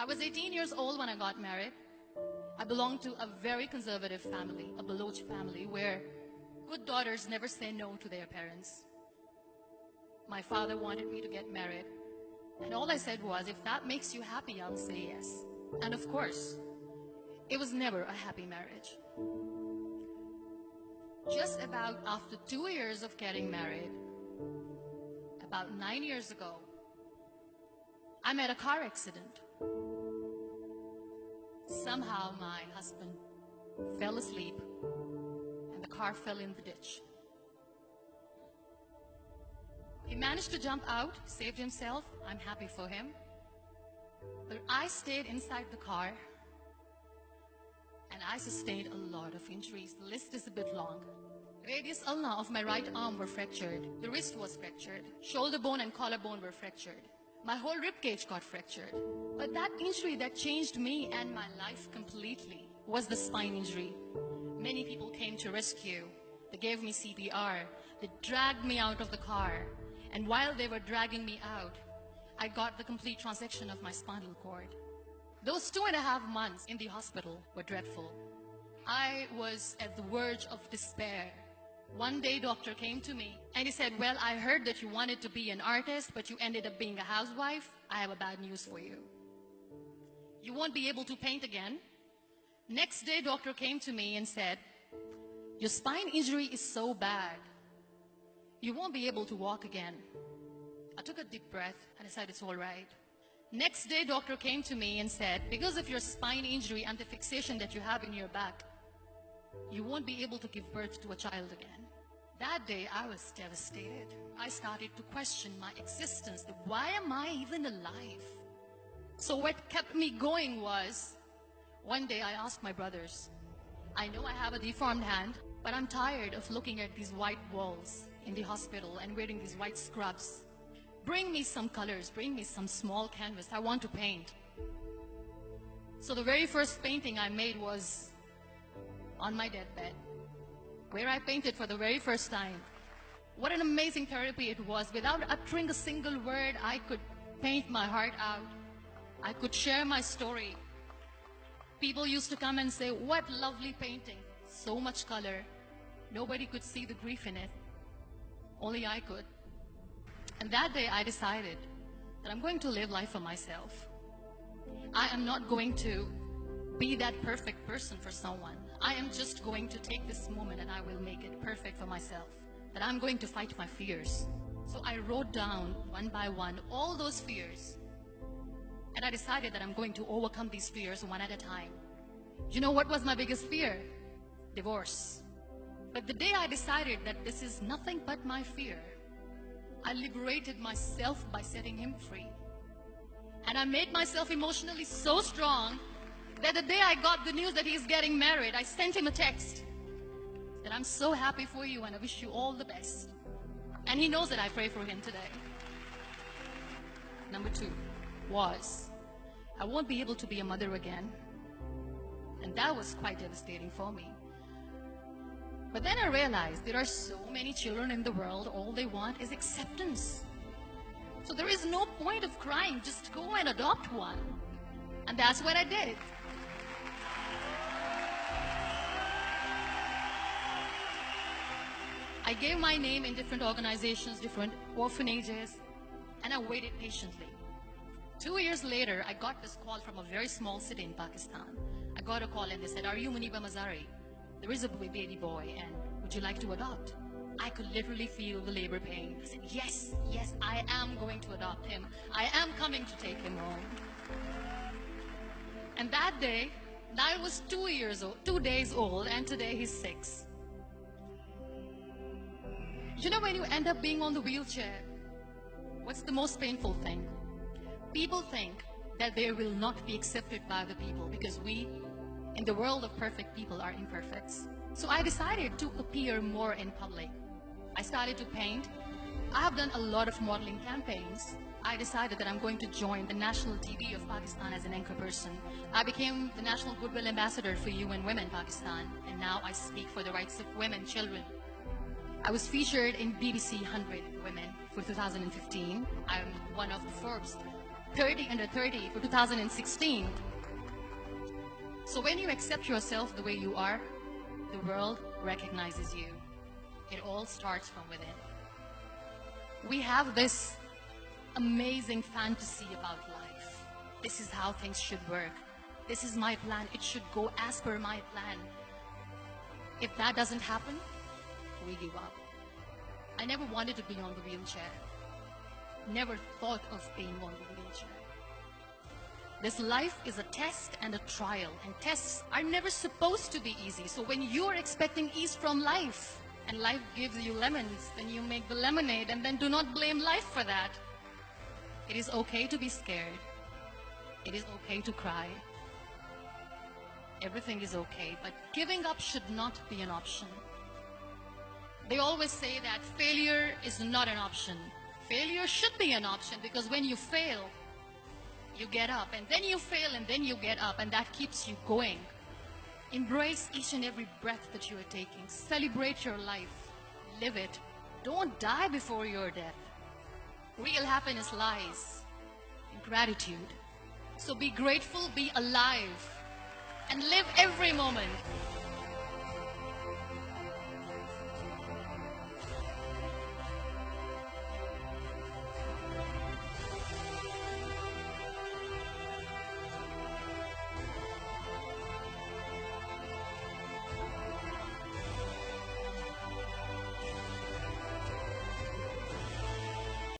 I was 18 years old when I got married. I belonged to a very conservative family, a Baloch family, where good daughters never say no to their parents. My father wanted me to get married, and all I said was, if that makes you happy, I'll say yes. And of course, it was never a happy marriage. Just about after 2 years of getting married, about 9 years ago, I met a car accident. Somehow my husband fell asleep and the car fell in the ditch. He managed to jump out, saved himself. I'm happy for him. But I stayed inside the car and I sustained a lot of injuries. The list is a bit long. Radius ulna of my right arm were fractured. The wrist was fractured. Shoulder bone and collarbone were fractured. My whole rib cage got fractured. But that injury that changed me and my life completely was the spine injury. Many people came to rescue. They gave me CPR. They dragged me out of the car. And while they were dragging me out, I got the complete transection of my spinal cord. Those 2.5 months in the hospital were dreadful. I was at the verge of despair. One day, doctor came to me and he said, well, I heard that you wanted to be an artist, but you ended up being a housewife. I have a bad news for you. You won't be able to paint again. Next day, doctor came to me and said, your spine injury is so bad, you won't be able to walk again. I took a deep breath and I said, it's all right. Next day, doctor came to me and said, because of your spine injury and the fixation that you have in your back, you won't be able to give birth to a child again. That day, I was devastated. I started to question my existence. Why am I even alive? So what kept me going was, one day I asked my brothers, I know I have a deformed hand, but I'm tired of looking at these white walls in the hospital and wearing these white scrubs. Bring me some colors, bring me some small canvas. I want to paint. So the very first painting I made was on my deathbed, where I painted for the very first time. What an amazing therapy it was. Without uttering a single word, I could paint my heart out. I could share my story. People used to come and say, what lovely painting. So much color. Nobody could see the grief in it. Only I could. And that day I decided that I'm going to live life for myself. I am not going to be that perfect person for someone. I am just going to take this moment and I will make it perfect for myself. That I'm going to fight my fears. So I wrote down one by one all those fears. And I decided that I'm going to overcome these fears one at a time. You know what was my biggest fear? Divorce. But the day I decided that this is nothing but my fear, I liberated myself by setting him free. And I made myself emotionally so strong that the day I got the news that he's getting married, I sent him a text that I'm so happy for you and I wish you all the best. And he knows that I pray for him today. Number 2 was, I won't be able to be a mother again. And that was quite devastating for me. But then I realized there are so many children in the world, all they want is acceptance. So there is no point of crying, just go and adopt one. And that's what I did. I gave my name in different organizations, different orphanages, and I waited patiently. 2 years later, I got this call from a very small city in Pakistan. I got a call and they said, are you Muniba Mazari? There is a baby boy and would you like to adopt? I could literally feel the labor pain. I said, yes, yes, I am going to adopt him. I am coming to take him home. And that day, I was 2 days old, and today he's 6. You know, when you end up being on the wheelchair, what's the most painful thing? People think that they will not be accepted by the people because we, in the world of perfect people, are imperfects. So I decided to appear more in public. I started to paint. I have done a lot of modeling campaigns. I decided that I'm going to join the national TV of Pakistan as an anchor person. I became the National Goodwill Ambassador for UN Women Pakistan, and now I speak for the rights of women, children. I was featured in BBC 100 Women for 2015. I'm one of the Forbes 30 under 30 for 2016. So when you accept yourself the way you are, the world recognizes you. It all starts from within. We have this amazing fantasy about life. This is how things should work. This is my plan. It should go as per my plan. If that doesn't happen, we give up. I never wanted to be on the wheelchair. Never thought of being on the wheelchair. This life is a test and a trial, and tests are never supposed to be easy. So when you're expecting ease from life, and life gives you lemons, then you make the lemonade, and then do not blame life for that. It is okay to be scared. It is okay to cry. Everything is okay, but giving up should not be an option. They always say that failure is not an option. Failure should be an option, because when you fail, you get up, and then you fail, and then you get up, and that keeps you going. Embrace each and every breath that you are taking. Celebrate your life. Live it. Don't die before your death. Real happiness lies in gratitude. So be grateful, be alive, and live every moment.